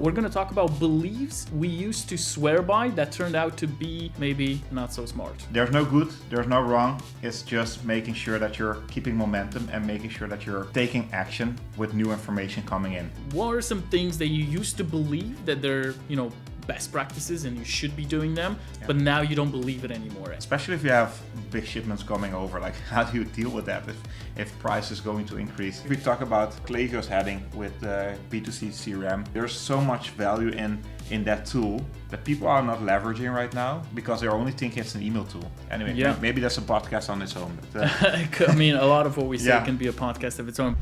We're going to talk about beliefs we used to swear by that turned out to be maybe not so smart. There's no good, there's no wrong. It's just making sure that you're keeping momentum and making sure that you're taking action with new information coming in. What are some things that you used to believe that they're, best practices and you should be doing them, but now you don't believe it anymore? Especially if you have big shipments coming over, like how do you deal with that if price is going to increase? If we talk about Klaviyo's heading with B2C CRM, there's so much value in that tool that people are not leveraging right now because they're only thinking it's an email tool. Anyway, maybe that's a podcast on its own. But, I mean, a lot of what we say can be a podcast of its own.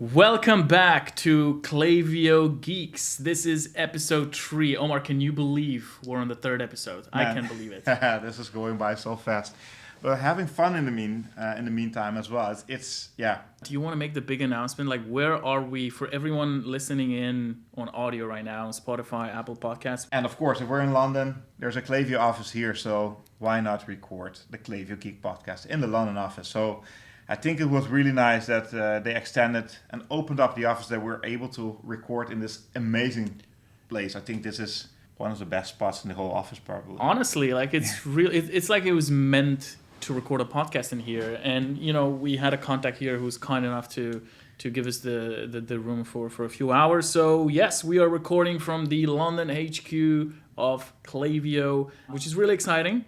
Welcome back to Klaviyo Geeks. This is episode 3. Omar, can you believe we're on the 3rd episode? Man, I can't believe it. This is going by so fast. But having fun in the meantime as well. It's. Do you want to make the big announcement? Like, where are we for everyone listening in on audio right now on Spotify, Apple Podcasts? And of course, if we're in London, there's a Klaviyo office here. So why not record the Klaviyo Geek podcast in the London office? So I think it was really nice that they extended and opened up the office that we're able to record in this amazing place. I think this is one of the best spots in the whole office, probably. Honestly, like it's really, it's like it was meant to record a podcast in here. And, we had a contact here who's kind enough to give us the room for a few hours. So yes, we are recording from the London HQ of Klaviyo, which is really exciting.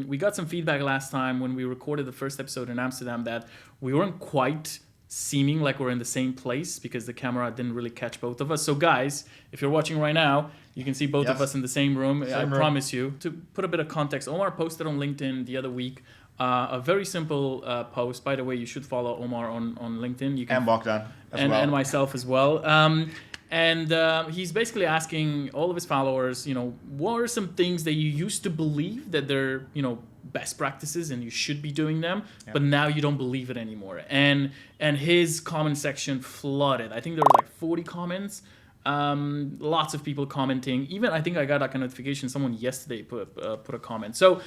We got some feedback last time when we recorded the first episode in Amsterdam that we weren't quite seeming like we're in the same place because the camera didn't really catch both of us. So guys, if you're watching right now, you can see both of us in the same room. Promise you. To put a bit of context, Omar posted on LinkedIn the other week a very simple post. By the way, you should follow Omar on LinkedIn. You can and Bogdan as well. And myself as well. And he's basically asking all of his followers, what are some things that you used to believe that they're, best practices and you should be doing them, but now you don't believe it anymore. And his comment section flooded. I think there were like 40 comments. Lots of people commenting. Even I think I got like a notification. Someone yesterday put a comment. So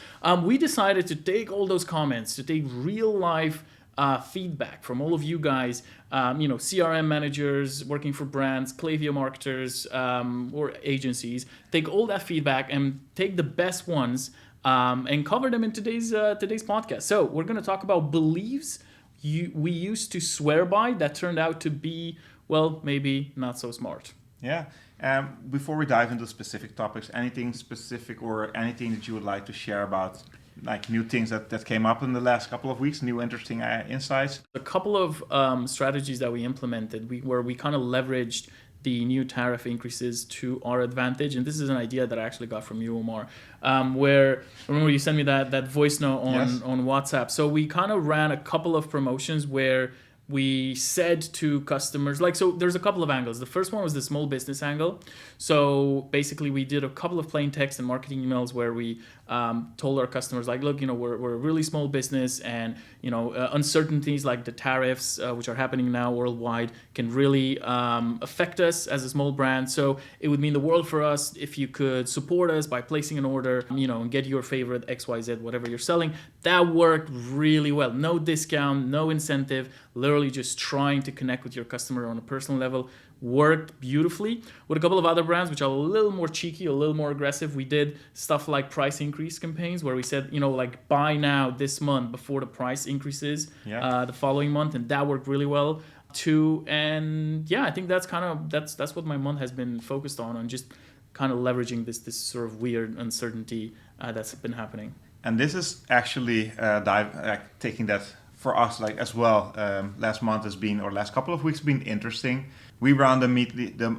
we decided to take all those comments, to take real life feedback from all of you guys, CRM managers working for brands, Klaviyo marketers, or agencies. Take all that feedback and take the best ones and cover them in today's podcast. So we're going to talk about beliefs we used to swear by that turned out to be, well, maybe not so smart. Yeah. Before we dive into specific topics, anything specific or anything that you would like to share about like new things that came up in the last couple of weeks, new interesting insights? A couple of strategies that we implemented where we kind of leveraged the new tariff increases to our advantage. And this is an idea that I actually got from you, Omar, where, remember you sent me that voice note on WhatsApp. So we kind of ran a couple of promotions where we said to customers, so there's a couple of angles. The first one was the small business angle. So basically we did a couple of plain text and marketing emails where we told our customers, look, we're a really small business and, uncertainties like the tariffs, which are happening now worldwide, can really affect us as a small brand. So it would mean the world for us if you could support us by placing an order, and get your favorite XYZ, whatever you're selling. That worked really well. No discount, no incentive, literally just trying to connect with your customer on a personal level. Worked beautifully. With a couple of other brands which are a little more cheeky, a little more aggressive, we did stuff like price increase campaigns where we said, buy now this month before the price increases the following month, and that worked really well too. And I think that's that's what my month has been focused on just kind of leveraging this sort of weird uncertainty that's been happening. And this is actually taking that for us as well. Last couple of weeks been interesting. We run the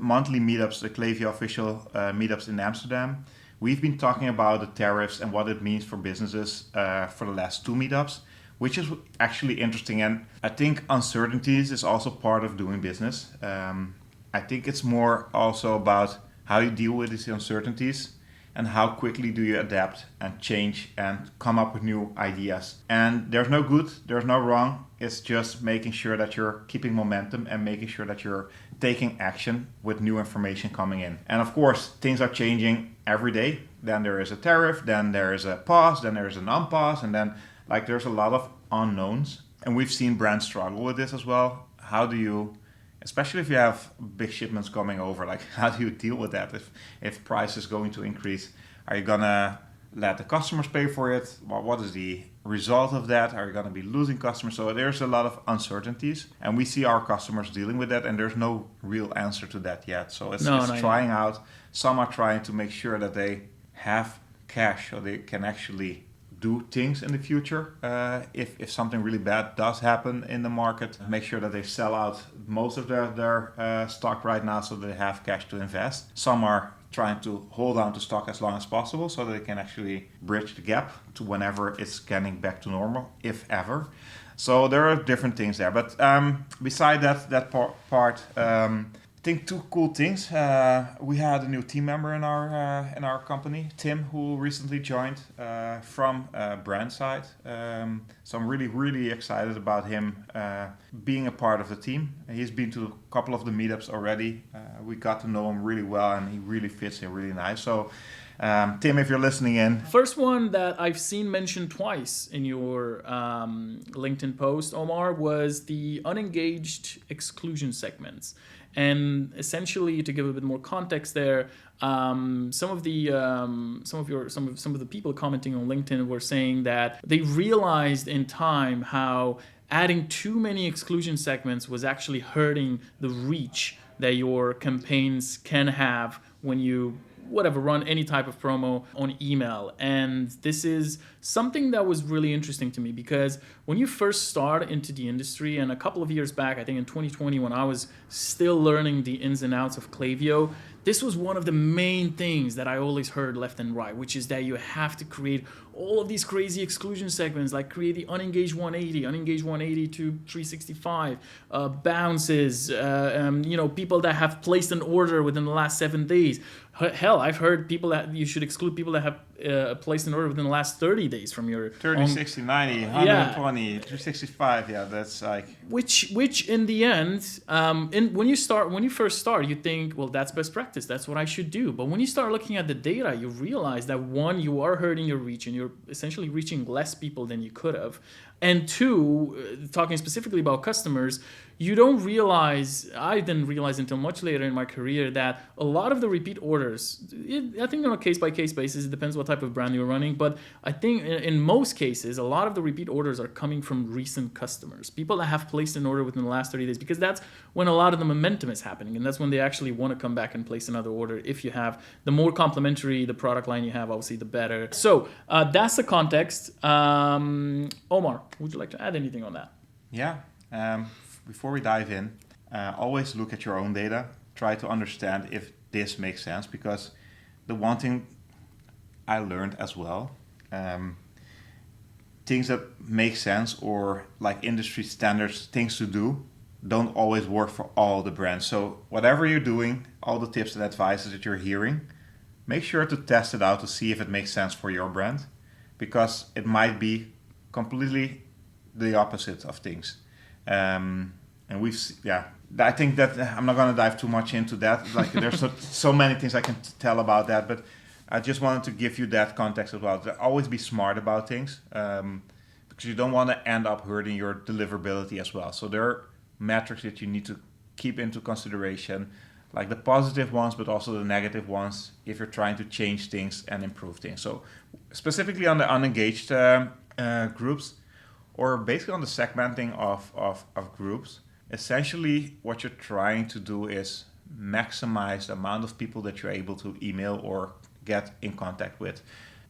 monthly meetups, the Klaviyo official meetups in Amsterdam. We've been talking about the tariffs and what it means for businesses for the last 2 meetups, which is actually interesting. And I think uncertainties is also part of doing business. I think it's more also about how you deal with these uncertainties and how quickly do you adapt and change and come up with new ideas. And there's no good, there's no wrong. It's just making sure that you're keeping momentum and making sure that you're taking action with new information coming in. And of course, things are changing every day. Then there is a tariff, then there is a pause, then there is an unpause, and then Like there's a lot of unknowns, and we've seen brands struggle with this as well. How do you, especially if you have big shipments coming over, like how do you deal with that? If price is going to increase, are you gonna let the customers pay for it? What is the result of that? Are you gonna be losing customers? So there's a lot of uncertainties, and we see our customers dealing with that, and there's no real answer to that yet. So it's trying out. Some are trying to make sure that they have cash so they can actually do things in the future. If something really bad does happen in the market, make sure that they sell out most of their stock right now so that they have cash to invest. Some are trying to hold on to stock as long as possible so that they can actually bridge the gap to whenever it's getting back to normal, if ever. So there are different things there. But beside that part, I think two cool things. We had a new team member in our company, Tim, who recently joined from brand side. So I'm really excited about him being a part of the team. He's been to a couple of the meetups already. We got to know him really well, and he really fits in really nice. So Tim, if you're listening in. First one that I've seen mentioned twice in your LinkedIn post, Omar, was the unengaged exclusion segments. And essentially, to give a bit more context there, some of the people commenting on LinkedIn were saying that they realized in time how adding too many exclusion segments was actually hurting the reach that your campaigns can have when you run any type of promo on email. And this is something that was really interesting to me, because when you first start into the industry, and a couple of years back, I think in 2020, when I was still learning the ins and outs of Klaviyo, this was one of the main things that I always heard left and right, which is that you have to create all of these crazy exclusion segments, like create the unengaged 180 to 365, bounces, people that have placed an order within the last 7 days. Hell, I've heard people that you should exclude people that have placed an order within the last 30 days from your 30, 60, 90, 120, 365. Yeah, that's like which in the end, when you first start, you think, well, that's best practice. That's what I should do. But when you start looking at the data, you realize that one, you are hurting your reach, and you're essentially reaching less people than you could have. And two, talking specifically about customers, you don't realize, I didn't realize until much later in my career, that a lot of the repeat orders, I think on a case-by-case basis, it depends what type of brand you're running, but I think in most cases, a lot of the repeat orders are coming from recent customers, people that have placed an order within the last 30 days, because that's when a lot of the momentum is happening, and that's when they actually want to come back and place another order. If you have, the more complementary the product line you have, obviously the better. So that's the context. Omar, would you like to add anything on that? Yeah. Before we dive in, always look at your own data. Try to understand if this makes sense, because the one thing I learned as well, things that make sense or like industry standards things to do don't always work for all the brands. So whatever you're doing, all the tips and advices that you're hearing, make sure to test it out to see if it makes sense for your brand, because it might be completely the opposite of things. And I think that I'm not going to dive too much into that. Like there's so many things I can tell about that, but I just wanted to give you that context as well. Always be smart about things, because you don't want to end up hurting your deliverability as well. So there are metrics that you need to keep into consideration, like the positive ones, but also the negative ones if you're trying to change things and improve things. So specifically on the unengaged groups, or basically on the segmenting of groups, essentially what you're trying to do is maximize the amount of people that you're able to email or get in contact with.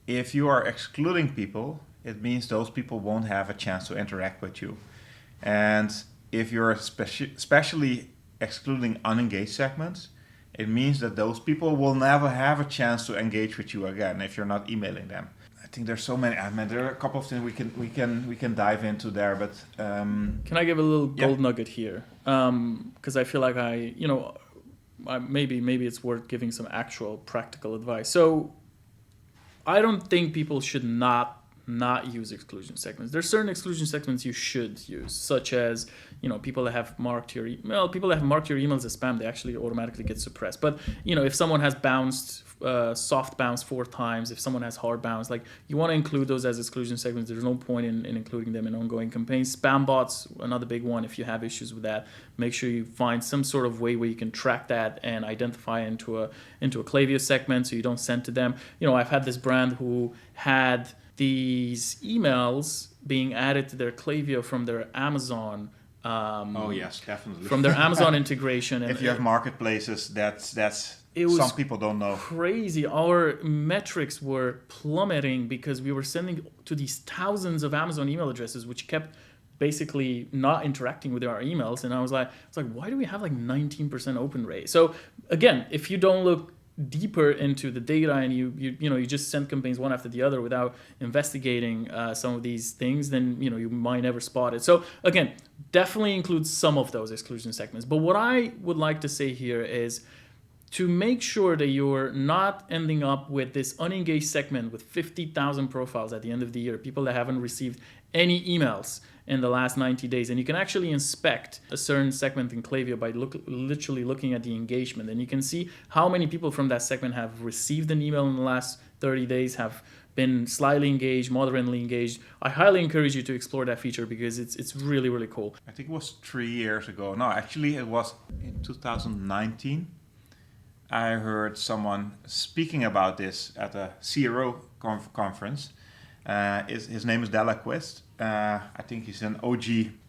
If you are excluding people, it means those people won't have a chance to interact with you. And if you're especially excluding unengaged segments, it means that those people will never have a chance to engage with you again if you're not emailing them. I think there's so many. I mean, there are a couple of things we can dive into there, but can I give a little gold nugget here? Because I feel like maybe it's worth giving some actual practical advice. So I don't think people should not not use exclusion segments. There's certain exclusion segments you should use, such as, people that have marked your email, people that have marked your emails as spam, they actually automatically get suppressed. But if someone has bounced, soft bounce 4 times, if someone has hard bounce, like, you want to include those as exclusion segments. There's no point in including them in ongoing campaigns. Spam bots, another big one. If you have issues with that, make sure you find some sort of way where you can track that and identify into a Klaviyo segment so you don't send to them. I've had this brand who had these emails being added to their Klaviyo from their Amazon. Oh yes, definitely. From their Amazon integration. And if you have marketplaces, that's it was some people don't know. Crazy. Our metrics were plummeting because we were sending to these thousands of Amazon email addresses, which kept basically not interacting with our emails. And I was like, why do we have like 19% open rate? So again, if you don't look deeper into the data and you just send campaigns one after the other without investigating some of these things, then you might never spot it. So again, definitely include some of those exclusion segments. But what I would like to say here is to make sure that you're not ending up with this unengaged segment with 50,000 profiles at the end of the year, people that haven't received any emails in the last 90 days. And you can actually inspect a certain segment in Klaviyo by literally looking at the engagement. And you can see how many people from that segment have received an email in the last 30 days, have been slightly engaged, moderately engaged. I highly encourage you to explore that feature because it's really, really cool. I think it was 3 years ago. No, actually it was in 2019. I heard someone speaking about this at a CRO conference. His name is Delaquist. I think he's an OG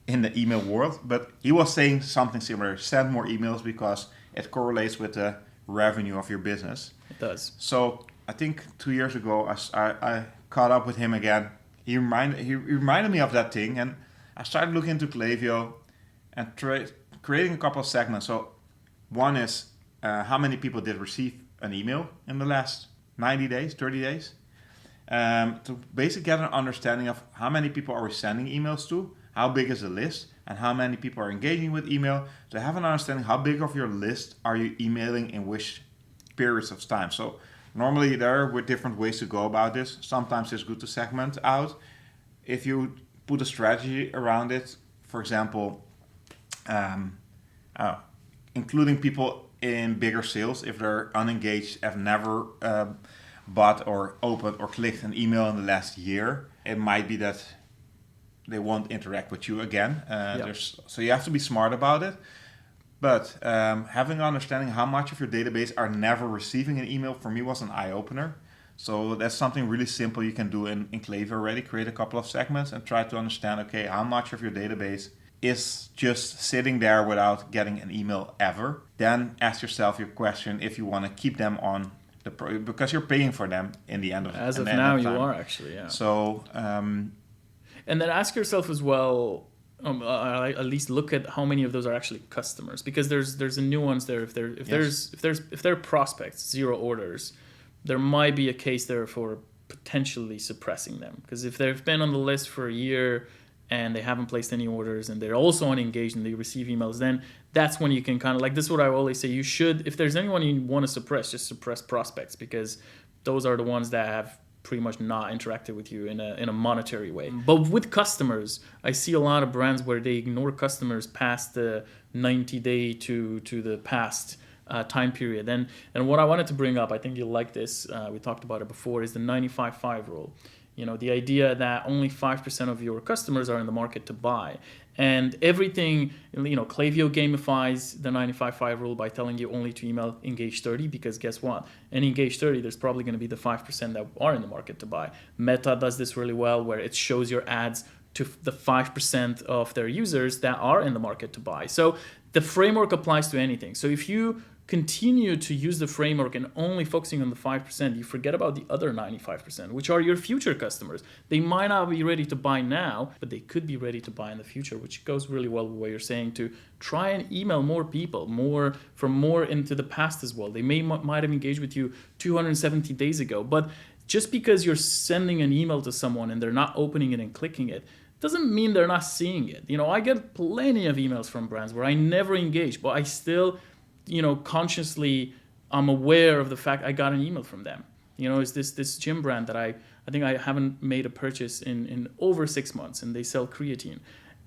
in the email world, but he was saying something similar. Send more emails because it correlates with the revenue of your business. It does. So I think 2 years ago, I caught up with him again. He reminded me of that thing, and I started looking into Klaviyo and creating a couple of segments. So one is how many people did receive an email in the last 90 days, 30 days. To basically get an understanding of how many people are we sending emails to, how big is the list, and how many people are engaging with email. To have an understanding how big of your list are you emailing in which periods of time. So normally there are different ways to go about this. Sometimes it's good to segment out. If you put a strategy around it, for example, including people in bigger sales, if they're unengaged, have never bought or opened or clicked an email in the last year, it might be that they won't interact with you again. So you have to be smart about it. But having an understanding how much of your database are never receiving an email, for me, was an eye-opener. So that's something really simple you can do in Klaviyo already. Create a couple of segments and try to understand, okay, how much of your database is just sitting there without getting an email ever. Then ask yourself your question if you want to keep them on because you're paying for them in the end of as of now you are actually, yeah. So and then ask yourself as well, at least look at how many of those are actually customers, because there's a nuance there. If they're prospects, 0 orders, there might be a case there for potentially suppressing them, because if they've been on the list for a year and they haven't placed any orders and they're also unengaged and they receive emails, then that's when you can kind of, like, this is what I always say, you should, if there's anyone you want to suppress, just suppress prospects, because those are the ones that have pretty much not interacted with you in a monetary way. But with customers, I see a lot of brands where they ignore customers past the 90-day to the past time period. And what I wanted to bring up, I think you'll like this, we talked about it before, is the 95-5 rule. The idea that only 5% of your customers are in the market to buy. And everything, Klaviyo gamifies the 95-5 rule by telling you only to email engage 30, because guess what? In engage 30, there's probably going to be the 5% that are in the market to buy. Meta does this really well, where it shows your ads to the 5% of their users that are in the market to buy. So the framework applies to anything. So if you continue to use the framework and only focusing on the 5%, you forget about the other 95%, which are your future customers. They might not be ready to buy now, but they could be ready to buy in the future, which goes really well with what you're saying, to try and email more people, more into the past as well. They might have engaged with you 270 days ago, but just because you're sending an email to someone and they're not opening it and clicking it, doesn't mean they're not seeing it. I get plenty of emails from brands where I never engage, but I still consciously I'm aware of the fact I got an email from them. It's this gym brand that I I think I haven't made a purchase in over 6 months, and they sell creatine.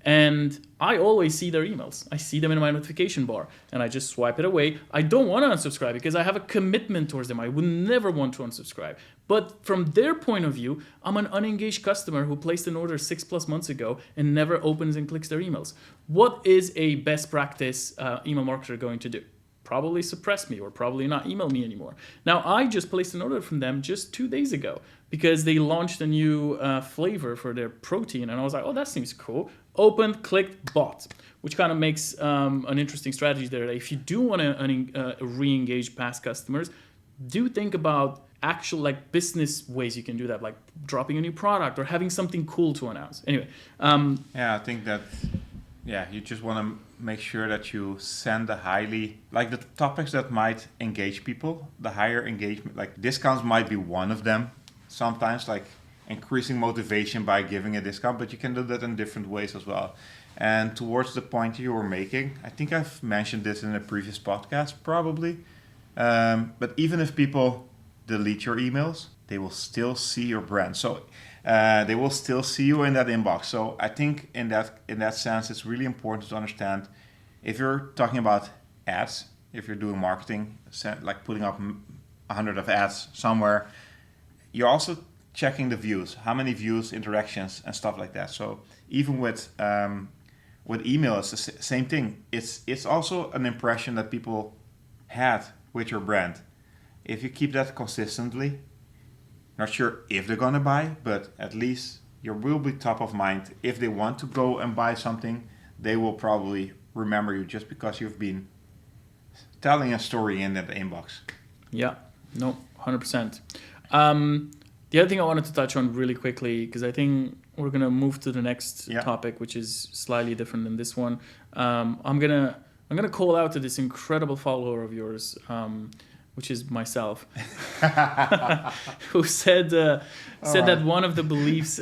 And I always see their emails. I see them in my notification bar, and I just swipe it away. I don't want to unsubscribe because I have a commitment towards them. I would never want to unsubscribe. But from their point of view, I'm an unengaged customer who placed an order 6+ months ago and never opens and clicks their emails. What is a best practice email marketer going to do? Probably suppress me or probably not email me anymore. Now, I just placed an order from them just 2 days ago because they launched a new flavor for their protein. And I was like, oh, that seems cool. Opened, clicked, bought, which kind of makes an interesting strategy there. If you do want to re-engage past customers, do think about actual like business ways you can do that, like dropping a new product or having something cool to announce. Anyway. I think that, you just want to make sure that you send the topics that might engage people, the higher engagement, like discounts might be one of them. Sometimes like increasing motivation by giving a discount, but you can do that in different ways as well. And towards the point you were making, I think I've mentioned this in a previous podcast probably, but even if people delete your emails, they will still see your brand. So they will still see you in that inbox. So I think in that sense, it's really important to understand if you're talking about ads, if you're doing marketing, like putting up 100 of ads somewhere, you're also checking the views, how many views, interactions, and stuff like that. So even with email, it's the same thing. It's also an impression that people had with your brand. If you keep that consistently, not sure if they're gonna buy, but at least you will be top of mind. If they want to go and buy something, they will probably remember you just because you've been telling a story in that inbox. Yeah, no, 100%. The other thing I wanted to touch on really quickly, because I think we're gonna move to the next topic, which is slightly different than this one. I'm gonna call out to this incredible follower of yours, which is myself, who said that one of the beliefs.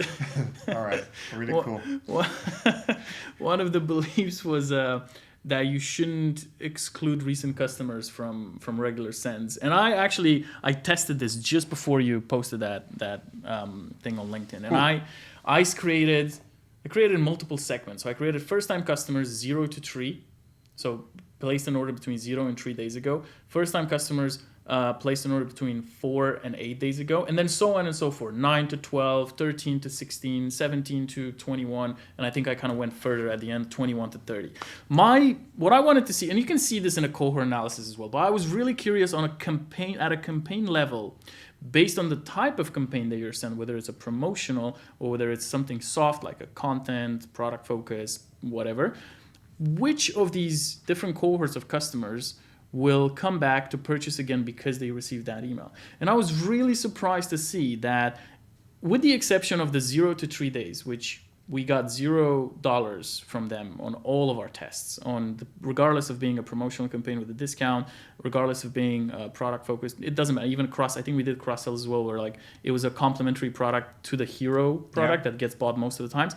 All right, really cool. One of the beliefs was that you shouldn't exclude recent customers from regular sends. And I tested this just before you posted that thing on LinkedIn. And I created multiple segments. So I created first time customers 0 to 3. So placed an order between 0 and 3 days ago. First time customers placed an order between 4 and 8 days ago, and then so on and so forth, 9 to 12, 13 to 16, 17 to 21, and I think I kind of went further at the end, 21 to 30. What I wanted to see, and you can see this in a cohort analysis as well, but I was really curious on at a campaign level, based on the type of campaign that you're sending, whether it's a promotional or whether it's something soft like a content, product focus, whatever, which of these different cohorts of customers will come back to purchase again because they received that email. And I was really surprised to see that, with the exception of the 0 to 3 days, which we got $0 from them on all of our tests, regardless of being a promotional campaign with a discount, regardless of being product focused, it doesn't matter. Even I think we did cross sell as well, where like it was a complementary product to the hero product that gets bought most of the times.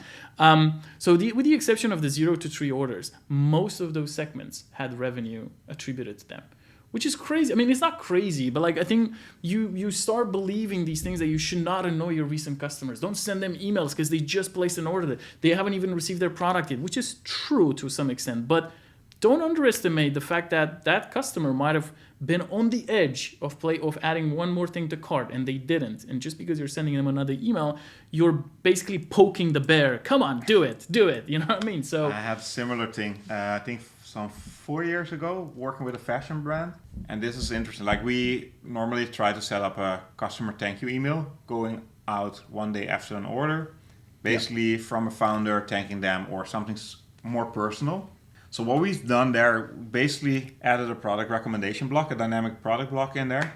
So with the exception of the 0 to 3 orders, most of those segments had revenue attributed to them, which is crazy. I mean, it's not crazy, but like I think you start believing these things that you should not annoy your recent customers. Don't send them emails because they just placed an order that they haven't even received their product yet, which is true to some extent. But don't underestimate the fact that that customer might have been on the edge of adding one more thing to cart and they didn't. And just because you're sending them another email, you're basically poking the bear. Come on, do it. You know what I mean? So I have a similar thing. I think some 4 years ago, working with a fashion brand. And this is interesting. Like, we normally try to set up a customer thank you email going out one day after an order, basically from a founder thanking them or something more personal. So what we've done there, basically added a product recommendation block, a dynamic product block in there.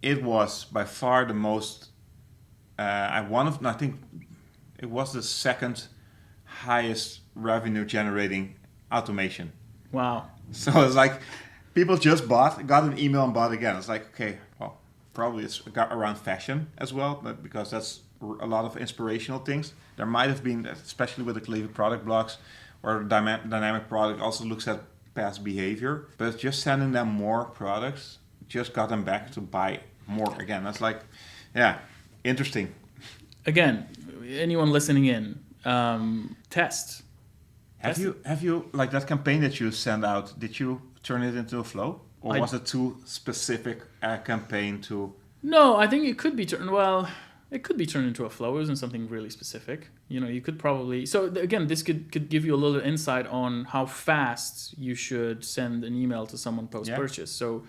It was by far the most, I think it was the second highest revenue generating automation. Wow. So it's like people just got an email and bought again. It's like, okay, well, probably it's got around fashion as well, but because that's a lot of inspirational things. There might have been, especially with the Klaviyo product blocks, or dynamic product also looks at past behavior, but just sending them more products just got them back to buy more again. That's like, yeah, interesting. again, anyone listening in, test. Have you like that campaign that you sent out? Did you turn it into a flow, or was it too specific a campaign to? No, I think it could be turned. Well, it could be turned into a flow. It isn't something really specific. You could probably. So again, this could give you a little insight on how fast you should send an email to someone post purchase. So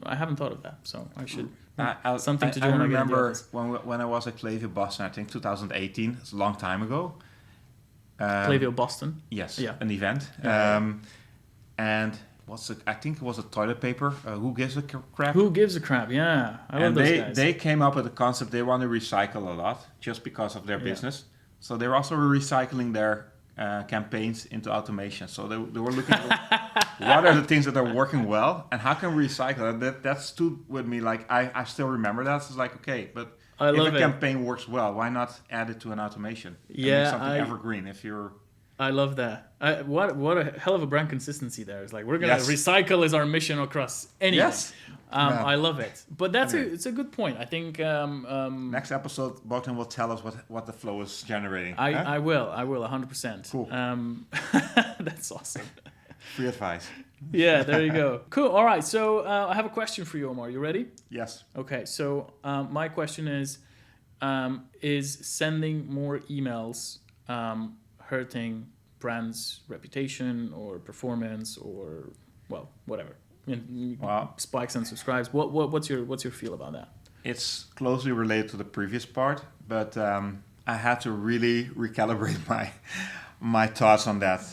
I haven't thought of that. So I should. Something to do. I remember when I was at Klaviyo Boston, I think 2018. It's a long time ago. Klaviyo Boston. Yes. Yeah. An event. And I think it was a toilet paper. Who gives a crap? Who gives a crap? Yeah, I love those guys. They came up with a concept. They want to recycle a lot just because of their business. So they're also recycling their campaigns into automation. So they were looking at what are the things that are working well and how can we recycle it. That stood with me. Like I still remember that. It's like, okay, but if a campaign works well, why not add it to an automation? Yeah, make something evergreen. I love that. What a hell of a brand consistency there. It's like we're gonna recycle is our mission across anything. Yes. I love it. But it's a good point. I think next episode Bogdan will tell us what the flow is generating. I will 100%. Cool. That's awesome. Free advice. Yeah, there you go. Cool. All right. So I have a question for you, Omar. You ready? Yes. Okay. So my question is sending more emails hurting brand's reputation or performance or whatever? Spikes and subscribes. What's your feel about that? It's closely related to the previous part, but I had to really recalibrate my thoughts on that.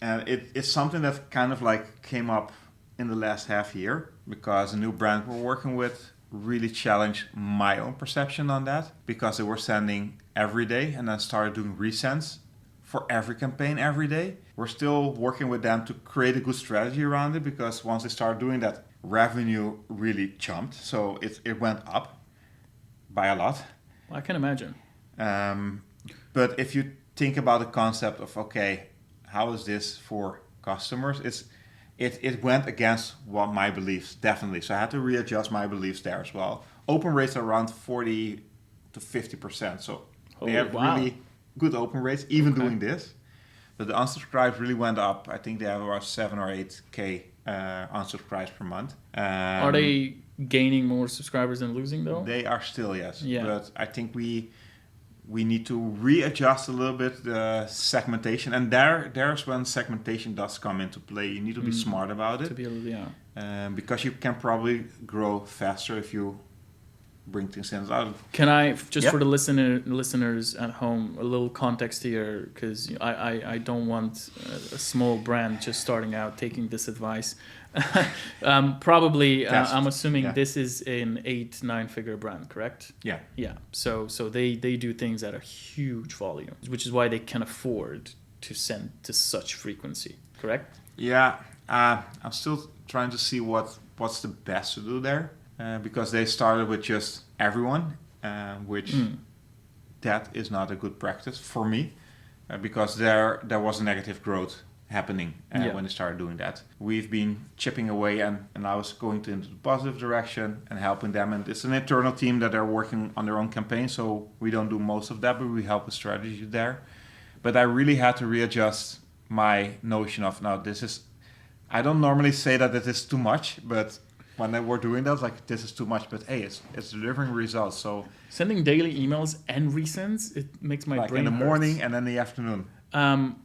And it's something that kind of like came up in the last half year because a new brand we're working with really challenged my own perception on that because they were sending every day and then started doing resends for every campaign every day. We're still working with them to create a good strategy around it because once they started doing that, revenue really jumped. So it went up by a lot. I can imagine. But if you think about the concept of, okay, how is this for customers? It went against my beliefs, definitely. So I had to readjust my beliefs there as well. Open rates are around 40 to 50%. So they have really good open rates, even doing this. But the unsubscribes really went up. I think they have around 7 or 8K unsubscribes per month. Are they gaining more subscribers than losing though? They are still, yes. Yeah. But I think we need to readjust a little bit the segmentation. And there's when segmentation does come into play. You need to be smart about it. To be able to, because you can probably grow faster if you bring things in. Can I just for the listeners at home a little context here, because I don't want a small brand just starting out taking this advice. Probably I'm assuming this is an 8-9 figure brand, correct? Yeah. So they do things at a huge volume, which is why they can afford to send to such frequency, correct? Yeah. I'm still trying to see what's the best to do there. Because they started with just everyone, which that is not a good practice for me, because there was negative growth happening when they started doing that. We've been chipping away and I was going into the positive direction and helping them. And it's an internal team that are working on their own campaign, so we don't do most of that, but we help with strategy there. But I really had to readjust my notion of, I don't normally say that it is too much, but when they were doing that, like, this is too much, but hey, it's delivering results. So sending daily emails and resends, it makes my brain in the hurts. morning and then the afternoon. And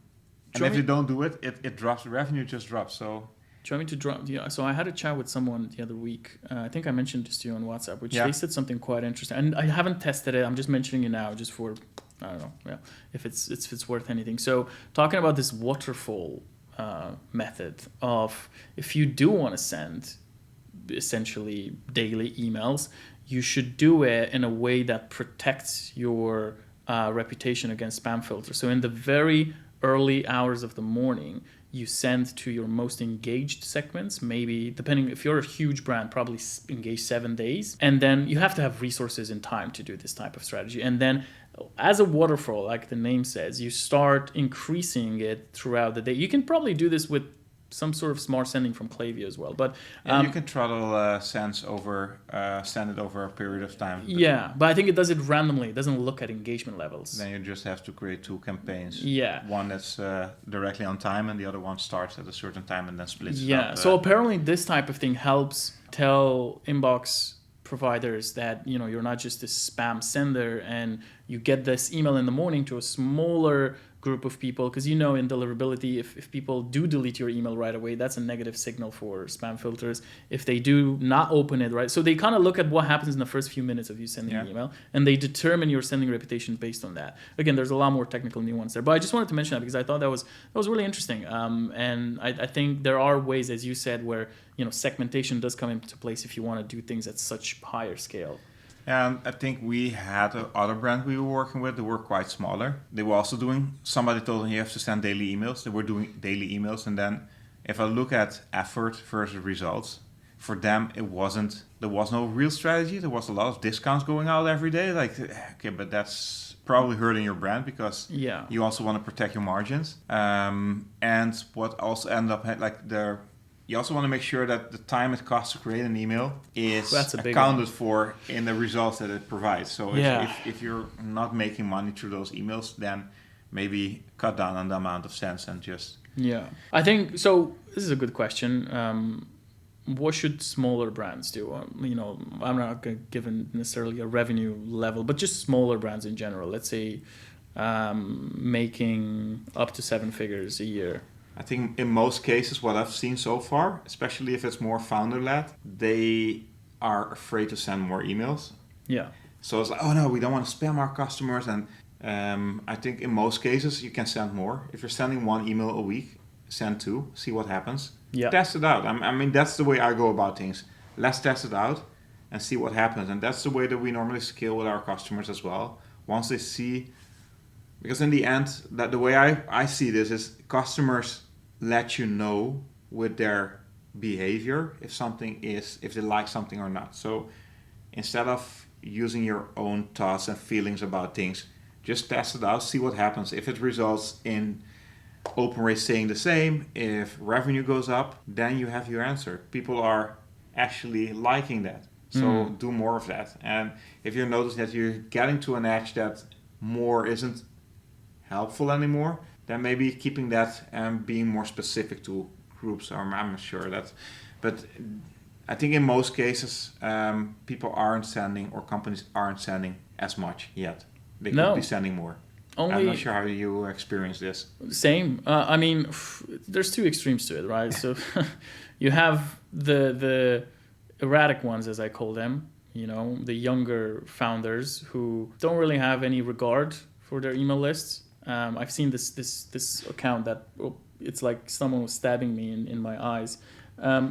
if you don't do it, it drops. The revenue just drops. So do you want me to drop? Yeah. So I had a chat with someone the other week. I think I mentioned this to you on WhatsApp, which they said something quite interesting. And I haven't tested it. I'm just mentioning it now, just for I don't know, if it's worth anything. So talking about this waterfall method of if you do want to send essentially daily emails, you should do it in a way that protects your reputation against spam filters. So in the very early hours of the morning, you send to your most engaged segments, maybe depending if you're a huge brand, probably engage 7 days. And then you have to have resources and time to do this type of strategy. And then as a waterfall, like the name says, you start increasing it throughout the day. You can probably do this with some sort of smart sending from Klaviyo as well. But you can throttle send it over a period of time. Yeah, but I think it does it randomly. It doesn't look at engagement levels. Then you just have to create 2 campaigns. Yeah. One that's directly on time, and the other one starts at a certain time and then splits it up. Yeah. So apparently this type of thing helps tell inbox providers that, you know, you're not just a spam sender, and you get this email in the morning to a smaller group of people, because, you know, in deliverability, if people do delete your email right away, that's a negative signal for spam filters. If they do not open it, right, so they kind of look at what happens in the first few minutes of you sending an email, and they determine your sending reputation based on that. Again, there's a lot more technical nuance there, but I just wanted to mention that because I thought that was really interesting. And I think there are ways, as you said, where, you know, segmentation does come into place if you want to do things at such higher scale. And I think we had other brand we were working with. They were quite smaller. They were also doing, somebody told them you have to send daily emails. They were doing daily emails. And then if I look at effort versus results, for them, there was no real strategy. There was a lot of discounts going out every day. Like, okay, but that's probably hurting your brand because you also want to protect your margins. And what also ended up, you also want to make sure that the time it costs to create an email is accounted for in the results that it provides. So if you're not making money through those emails, then maybe cut down on the amount of sends and just... Yeah. I think, so this is a good question. What should smaller brands do? You know, I'm not going to give necessarily a revenue level, but just smaller brands in general. Let's say making up to 7 figures a year. I think in most cases, what I've seen so far, especially if it's more founder-led, they are afraid to send more emails. Yeah. So it's like, oh no, we don't want to spam our customers. And I think in most cases, you can send more. If you're sending 1 email a week, send 2, see what happens. Yeah. Test it out. I mean, that's the way I go about things. Let's test it out and see what happens. And that's the way that we normally scale with our customers as well. Once they see, because in the end, that the way I see this is customers let you know with their behavior if they like something or not. So instead of using your own thoughts and feelings about things, just test it out, see what happens. If it results in open rate staying the same, if revenue goes up, then you have your answer. People are actually liking that. So do more of that. And if you notice that you're getting to an edge that more isn't helpful anymore, then maybe keeping that and being more specific to groups. I'm not sure that, but I think in most cases, people aren't sending or companies aren't sending as much yet. They could be sending more. I'm not sure how you experience this. Same. I mean, there's 2 extremes to it, right? So you have the erratic ones, as I call them, you know, the younger founders who don't really have any regard for their email lists. I've seen this account that it's like someone was stabbing me in my eyes.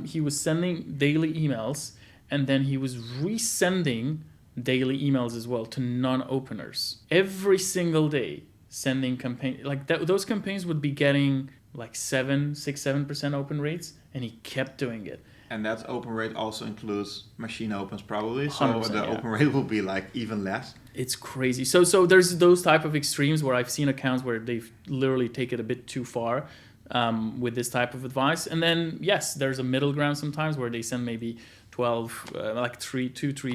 He was sending daily emails, and then he was resending daily emails as well to non-openers every single day, sending campaign like that. Those campaigns would be getting like 7% open rates, and he kept doing it. And that open rate also includes machine opens probably, so the open rate will be like even less. It's crazy. So there's those type of extremes where I've seen accounts where they've literally taken it a bit too far with this type of advice. And then, yes, there's a middle ground sometimes where they send maybe 12, like 3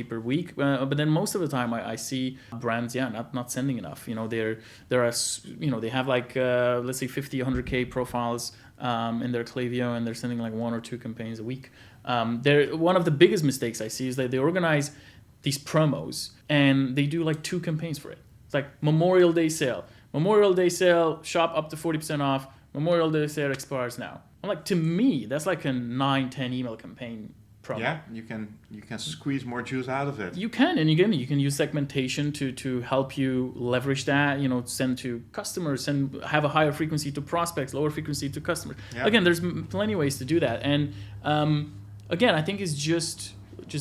per week. But then most of the time I see brands, not sending enough. You know, they have like, let's say 50, 100K profiles in their Klaviyo, and they're sending like 1 or 2 campaigns a week. One of the biggest mistakes I see is that they organize these promos and they do like 2 campaigns for it. It's like Memorial Day sale, shop up to 40% off, Memorial Day sale expires now. I'm like, to me, that's like a 9-10 email campaign promo. Yeah, you can squeeze more juice out of it. You can, and you can use segmentation to help you leverage that. You know, send to customers and have a higher frequency to prospects, lower frequency to customers. Yeah. Again, there's plenty of ways to do that, and again, I think it's just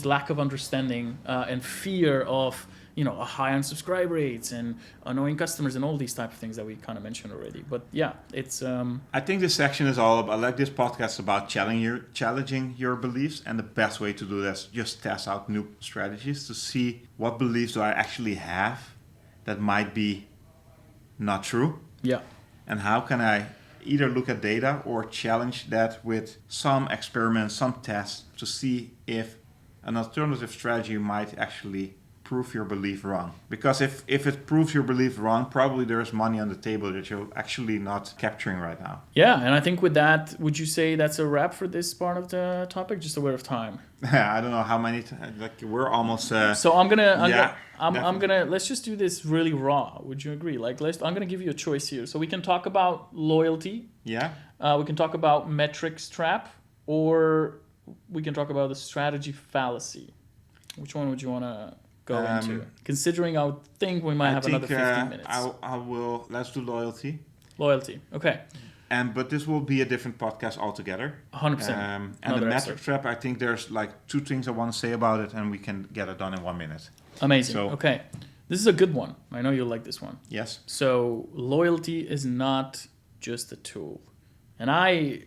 lack of understanding and fear of, you know, a high unsubscribe rates and annoying customers and all these type of things that we kind of mentioned already. But yeah, it's... I think this section is all about, like this podcast is about challenging your beliefs, and the best way to do that is just test out new strategies to see what beliefs do I actually have that might be not true. Yeah. And how can I either look at data or challenge that with some experiments, some tests to see if an alternative strategy might actually prove your belief wrong. Because if it proves your belief wrong, probably there's money on the table that you're actually not capturing right now. Yeah, and I think with that, would you say that's a wrap for this part of the topic? Just aware of time. I don't know how many. We're almost. So I'm gonna let's just do this really raw. Would you agree? Like, I'm gonna give you a choice here. So we can talk about loyalty. Yeah. We can talk about metrics trap, or we can talk about the strategy fallacy. Which one would you want to go into? Considering I would think we might have another 15 minutes. I will. Let's do loyalty. Loyalty. Okay. But this will be a different podcast altogether. 100%. And the metric trap, I think there's like 2 things I want to say about it, and we can get it done in 1 minute. Amazing. So, okay. This is a good one. I know you'll like this one. Yes. So loyalty is not just a tool. And I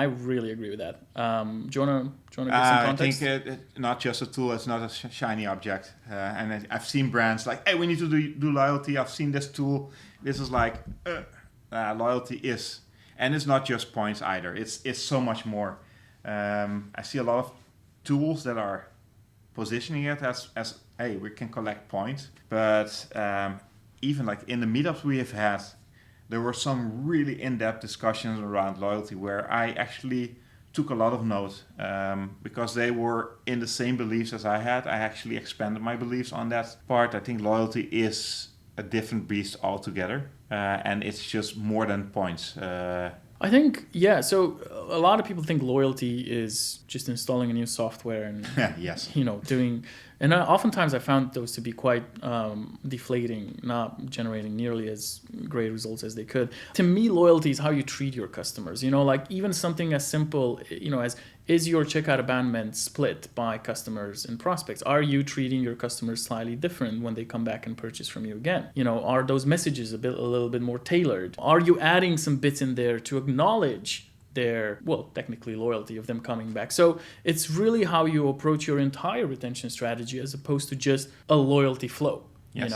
really agree with that. Do you want to give some context? I think not just a tool. It's not a shiny object. And I've seen brands like, hey, we need to do loyalty. I've seen this tool. This is like... loyalty is, and it's not just points either. It's so much more. I see a lot of tools that are positioning it as hey, we can collect points, but even like in the meetups we have had, there were some really in-depth discussions around loyalty where I actually took a lot of note because they were in the same beliefs as I had. I actually expanded my beliefs on that part. I think loyalty is a different beast altogether. And it's just more than points. I think, yeah. So a lot of people think loyalty is just installing a new software and, yes, doing. And oftentimes I found those to be quite deflating, not generating nearly as great results as they could. To me, loyalty is how you treat your customers. Like even something as simple, as is your checkout abandonment split by customers and prospects? Are you treating your customers slightly different when they come back and purchase from you again? Are those messages a little bit more tailored? Are you adding some bits in there to acknowledge their, technically loyalty of them coming back? So it's really how you approach your entire retention strategy as opposed to just a loyalty flow, yes.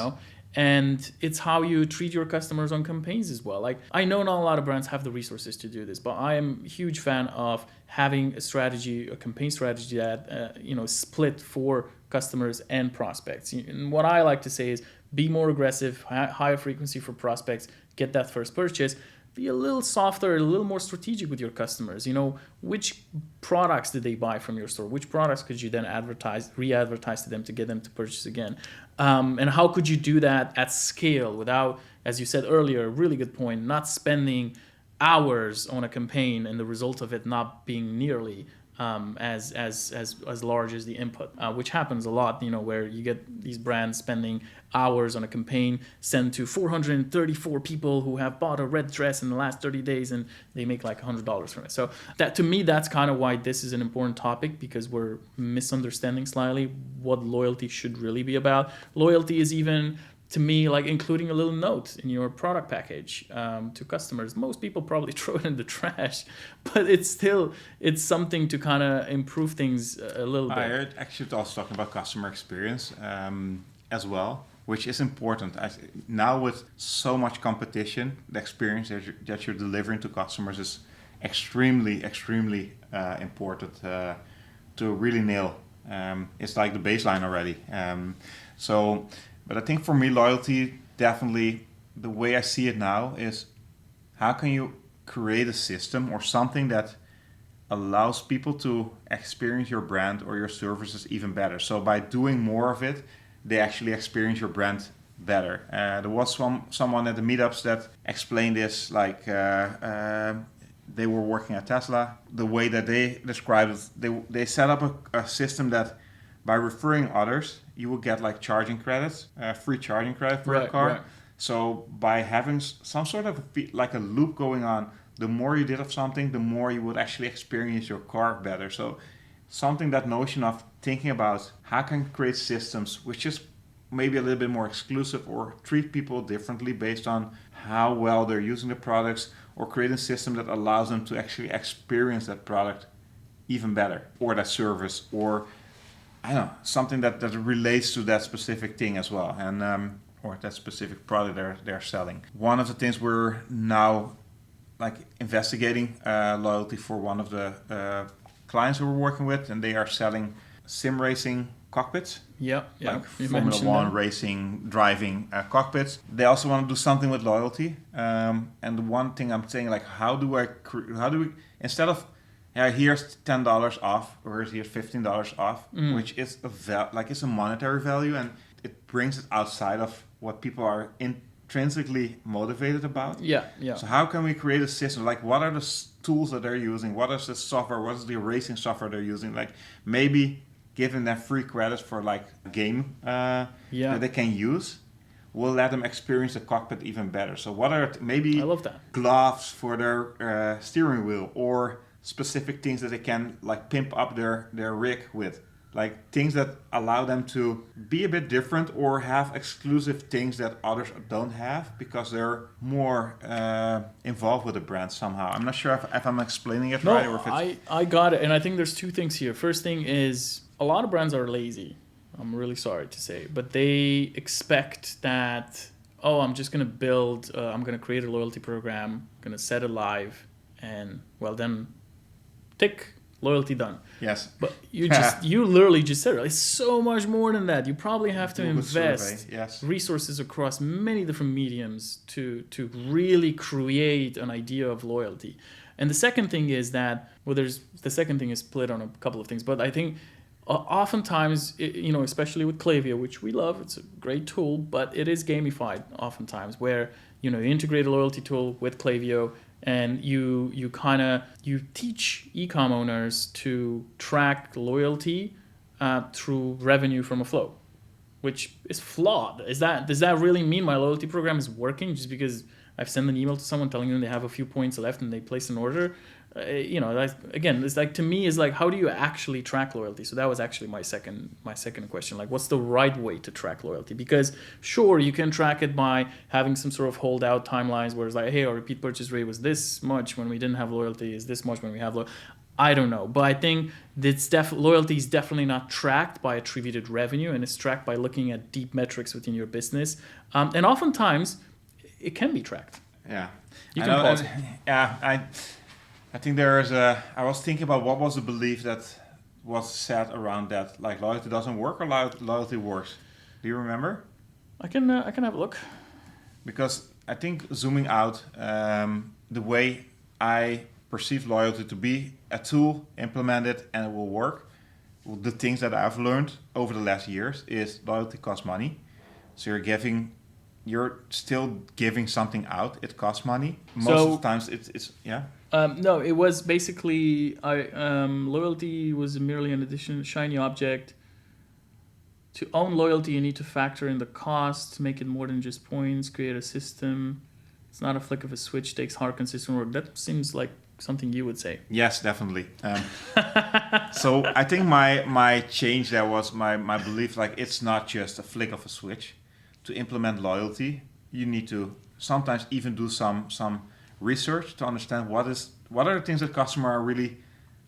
And it's how you treat your customers on campaigns as well. Like, I know not a lot of brands have the resources to do this, but I am a huge fan of having a campaign strategy that, split for customers and prospects. And what I like to say is be more aggressive, higher frequency for prospects, get that first purchase. Be a little softer, a little more strategic with your customers. Which products did they buy from your store? Which products could you then re-advertise to them to get them to purchase again? And how could you do that at scale without, as you said earlier, really good point, not spending hours on a campaign and the result of it not being nearly as large as the input, which happens a lot, where you get these brands spending hours on a campaign sent to 434 people who have bought a red dress in the last 30 days and they make like $100 from it. So that, to me, that's kind of why this is an important topic, because we're misunderstanding slightly what loyalty should really be about. Loyalty is even, to me, like including a little note in your product package to customers. Most people probably throw it in the trash, but it's something to kind of improve things a little bit. I actually also talking about customer experience as well, which is important. Now with so much competition, the experience that you're delivering to customers is extremely, extremely important to really nail. It's like the baseline already. But I think for me, loyalty, definitely, the way I see it now is how can you create a system or something that allows people to experience your brand or your services even better. So by doing more of it, they actually experience your brand better. There was someone at the meetups that explained this, like they were working at Tesla. The way that they described it, they set up a system that by referring others, you will get like charging credits, free charging credit for a car. Right. So by having some sort of like a loop going on, the more you did of something, the more you would actually experience your car better. So that notion of thinking about how can create systems which is maybe a little bit more exclusive or treat people differently based on how well they're using the products, or create a system that allows them to actually experience that product even better, or that service, or I don't know, something that relates to that specific thing as well, and or that specific product they're selling. One of the things we're now like investigating loyalty for one of the clients we were working with, and they are selling sim racing cockpits. Yeah, Like you Formula mentioned One them. racing, driving cockpits. They also want to do something with loyalty. And the one thing I'm saying, like, how do we, instead of, yeah, here's $10 off, or here's $15 off, which is it's a monetary value, and it brings it outside of what people are intrinsically motivated about. Yeah, yeah. So how can we create a system? Like, what are the tools that they're using? What is the software? What is the racing software they're using? Like, maybe giving them free credits for like a game that they can use will let them experience the cockpit even better. So what are maybe I love that. gloves for their steering wheel, or specific things that they can like pimp up their rig with? Like things that allow them to be a bit different or have exclusive things that others don't have because they're more involved with the brand somehow. I'm not sure if I'm explaining it right or if it's... I got it. And I think there's two things here. First thing is a lot of brands are lazy. I'm really sorry to say. But they expect that, I'm just going to build, I'm going to create a loyalty program, going to set it live, and well then, tick, loyalty done. Yes. But you literally just said it. It's so much more than that. You probably have to invest resources across many different mediums to really create an idea of loyalty. And the second thing is that, the second thing is split on a couple of things, but I think oftentimes, especially with Klaviyo, which we love, it's a great tool, but it is gamified oftentimes where, you integrate a loyalty tool with Klaviyo, and you teach e-com owners to track loyalty through revenue from a flow, which is flawed. Does that really mean my loyalty program is working just because I've sent an email to someone telling them they have a few points left and they place an order? Again, it's like, to me, is like, how do you actually track loyalty? So that was actually my second question. Like, what's the right way to track loyalty? Because sure, you can track it by having some sort of holdout timelines where it's like, hey, our repeat purchase rate was this much when we didn't have loyalty, is this much when we have loyalty. I don't know, but I think loyalty is definitely not tracked by attributed revenue, and it's tracked by looking at deep metrics within your business. And oftentimes, it can be tracked. Yeah. You can pause. I think I was thinking about what was the belief that was said around that, like loyalty doesn't work or loyalty works. Do you remember? I can have a look. Because I think zooming out, the way I perceive loyalty to be a tool, implement it, and it will work. The things that I've learned over the last years is loyalty costs money. So you're still giving something out. It costs money. Most of the times it's yeah. No, it was basically loyalty was merely an addition, shiny object. To own loyalty, you need to factor in the cost, make it more than just points, create a system. It's not a flick of a switch, takes hard, consistent work. That seems like something you would say. Yes, definitely. So I think my change there was my belief, like it's not just a flick of a switch. To implement loyalty, you need to sometimes even do some research to understand what are the things that customers are really,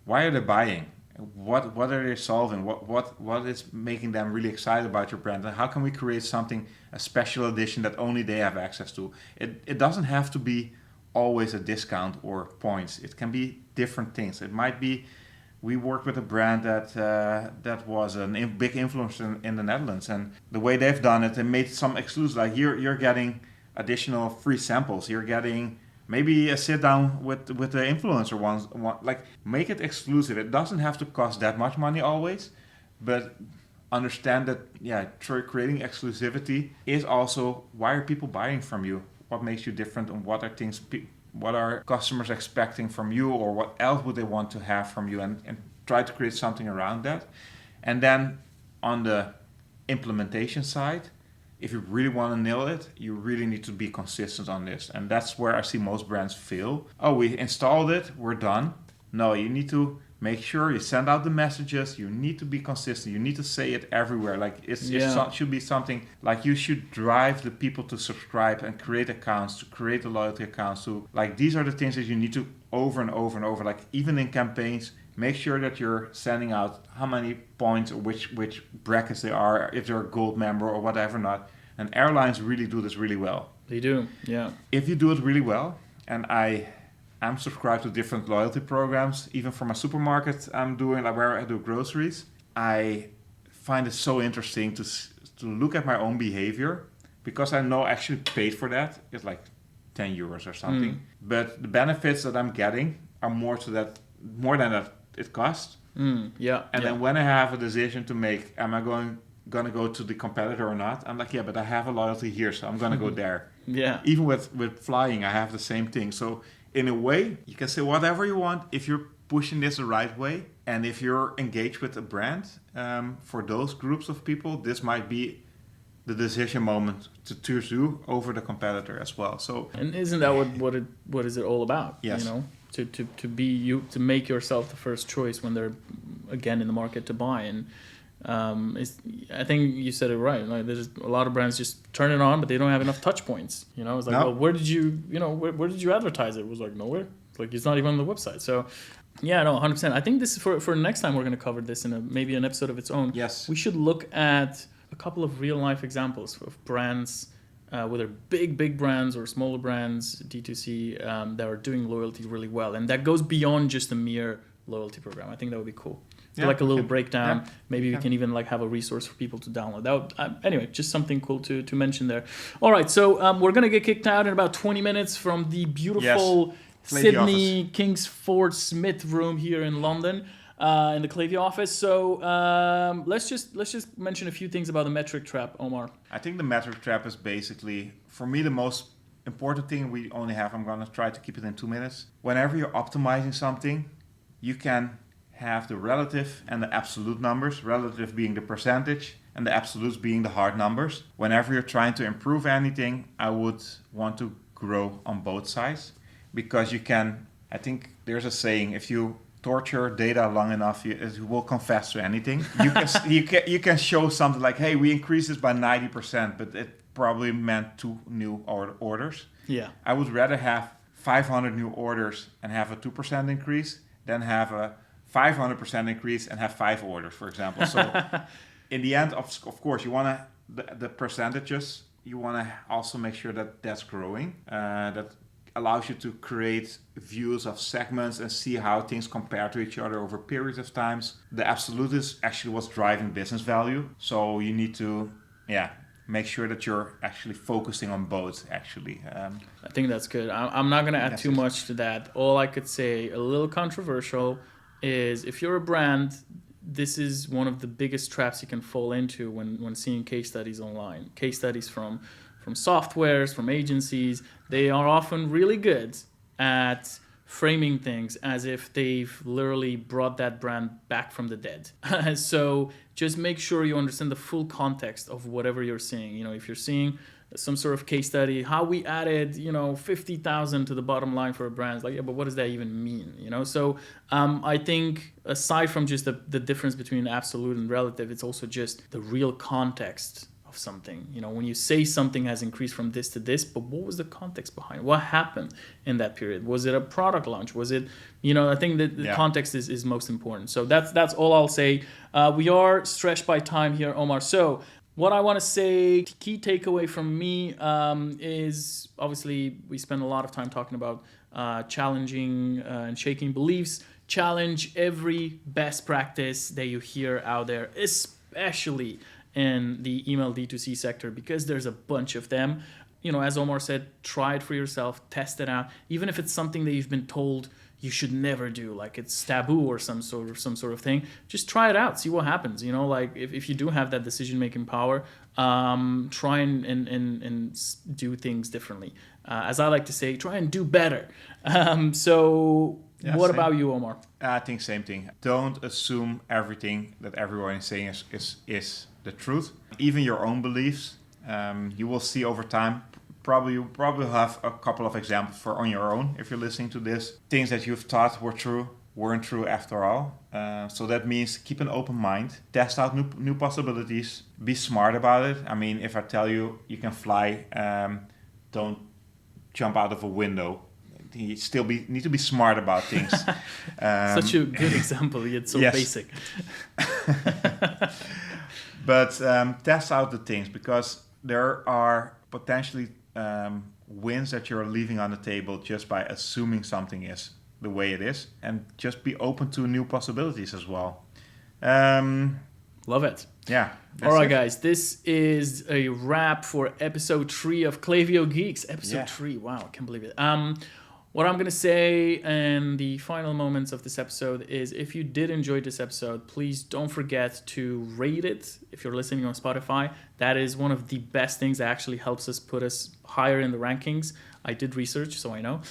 why are they buying, what are they solving, what is making them really excited about your brand, and how can we create something, a special edition that only they have access to. It doesn't have to be always a discount or points. It can be different things. It might be, we worked with a brand that was a big influencer in the Netherlands, and the way they've done it, they made some exclusive, like you're getting additional free samples, you're getting maybe a sit down with the influencer ones, like make it exclusive. It doesn't have to cost that much money always, but understand that creating exclusivity is also, why are people buying from you? What makes you different, and what are things what are customers expecting from you, or what else would they want to have from you, and try to create something around that. And then on the implementation side, if you really want to nail it, you really need to be consistent on this. And that's where I see most brands fail. Oh, we installed it, we're done. No, you need to make sure you send out the messages. You need to be consistent. You need to say it everywhere. Like it should be something like you should drive the people to subscribe and create accounts, to create the loyalty accounts. To like, these are the things that you need to over and over and over. Like even in campaigns, make sure that you're sending out how many points or which brackets they are, if they're a gold member or whatever not. And airlines really do this really well. They do, yeah. If you do it really well, and I I'm subscribed to different loyalty programs. Even for my supermarket I'm doing, like where I do groceries, I find it so interesting to look at my own behavior, because I know I actually paid for that. It's like 10 euros or something. But the benefits that I'm getting are more than that it costs. Yeah. And then when I have a decision to make, am I gonna go to the competitor or not? I'm like, yeah, but I have a loyalty here, so I'm gonna go there. Yeah. Even with flying, I have the same thing. So in a way, you can say whatever you want if you're pushing this the right way, and if you're engaged with a brand. For those groups of people, this might be the decision moment to choose you over the competitor as well. So, and isn't that what is it all about? Yes. You know, to be you, to make yourself the first choice when they're again in the market to buy. And I think you said it right. Like, there's a lot of brands just turn it on, but they don't have enough touch points. You know, it's like, No. well, where did you advertise it? It was like nowhere. It's like it's not even on the website. So, yeah, no, 100%. I think this is for next time we're going to cover this in maybe an episode of its own. Yes. We should look at a couple of real life examples of brands, whether big brands or smaller brands, D2C, that are doing loyalty really well, and that goes beyond just a mere loyalty program. I think that would be cool. Yeah, like a little okay. breakdown. Yeah. Maybe we can even like have a resource for people to download. That would, anyway, just something cool to mention there. All right, so we're gonna get kicked out in about 20 minutes from the beautiful Sydney Kingsford Smith room here in London. In the Klaviyo office. So let's just mention a few things about the metric trap, Omar. I think the metric trap is basically, for me, the most important thing. We only have, I'm going to try to keep it in 2 minutes. Whenever you're optimizing something, you can have the relative and the absolute numbers, relative being the percentage and the absolutes being the hard numbers. Whenever you're trying to improve anything, I would want to grow on both sides, because you can, I think there's a saying, if you torture data long enough, it will confess to anything. You can show something like, hey, we increased this by 90%, but it probably meant 2 new orders. Yeah. I would rather have 500 new orders and have a 2% increase than have a 500% increase and have 5 orders, for example. So in the end, of course, you want to, the percentages, you want to also make sure that that's growing. That allows you to create views of segments and see how things compare to each other over periods of times. The absolute is actually what's driving business value. So you need to, make sure that you're actually focusing on both, actually. I think that's good. I'm not going to add too much to that. All I could say, a little controversial, is if you're a brand, this is one of the biggest traps you can fall into when seeing case studies online. Case studies from softwares, from agencies. They are often really good at framing things as if they've literally brought that brand back from the dead. So just make sure you understand the full context of whatever you're seeing. You know, if you're seeing some sort of case study, how we added, 50,000 to the bottom line for a brand. It's like, yeah, but what does that even mean? So I think aside from just the difference between absolute and relative, it's also just the real context of something. When you say something has increased from this to this, but what was the context behind it? What happened in that period? Was it a product launch? Was it, I think that the context is most important. So that's all I'll say. We are stretched by time here, Omar. So what I want to say, key takeaway from me is obviously we spend a lot of time talking about challenging and shaking beliefs. Challenge every best practice that you hear out there, especially in the email D2C sector, because there's a bunch of them. As Omar said, try it for yourself, test it out. Even if it's something that you've been told you should never do, like it's taboo or some sort of thing, just try it out, see what happens. Like if you do have that decision-making power, try and do things differently. As I like to say, try and do better. What about you, Omar? I think same thing. Don't assume everything that everyone is saying is the truth. Even your own beliefs, you will see over time. You probably have a couple of examples on your own if you're listening to this. Things that you've thought weren't true after all. So that means keep an open mind, test out new possibilities, be smart about it. I mean, if I tell you can fly, don't jump out of a window. You still need to be smart about things. Such a good example, yet so basic. But test out the things, because there are potentially wins that you're leaving on the table just by assuming something is the way it is, and just be open to new possibilities as well. Love it. Yeah. All right, guys, this is a wrap for episode 3 of Klaviyo Geeks. Episode 3, wow, I can't believe it. What I'm going to say in the final moments of this episode is if you did enjoy this episode, please don't forget to rate it. If you're listening on Spotify, that is one of the best things that actually helps us put us higher in the rankings. I did research, so I know.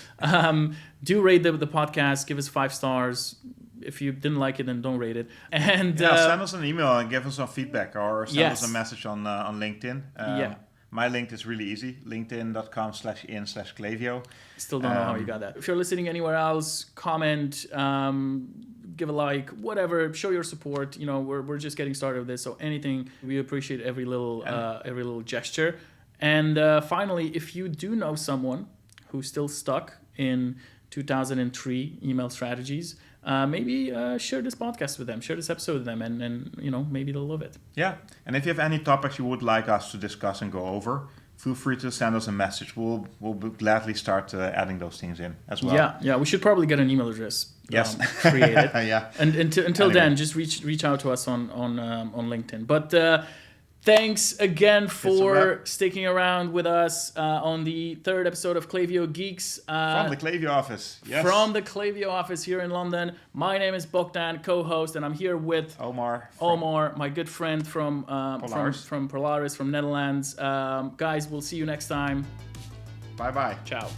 Do rate the podcast, give us 5 stars. If you didn't like it, then don't rate it. And send us an email and give us some feedback, or send us a message on LinkedIn. My link is really easy, linkedin.com/in/Klaviyo. Still don't know how you got that. If you're listening anywhere else, comment, give a like, whatever, show your support. You know, we're just getting started with this, so anything, we appreciate every little gesture. And finally, if you do know someone who's still stuck in 2003 email strategies, maybe share this podcast with them, share this episode with them, and you know, maybe they'll love it. Yeah, and if you have any topics you would like us to discuss and go over, feel free to send us a message. We'll gladly start adding those things in as well. Yeah, we should probably get an email address created. Yeah. And until then, just reach out to us on LinkedIn. But thanks again for sticking around with us on the 3rd episode of Klaviyo Geeks. From the Klaviyo office. Yes. From the Klaviyo office here in London. My name is Bogdan, co-host, and I'm here with Omar, my good friend from Polaris, from Netherlands. Guys, we'll see you next time. Bye-bye. Ciao.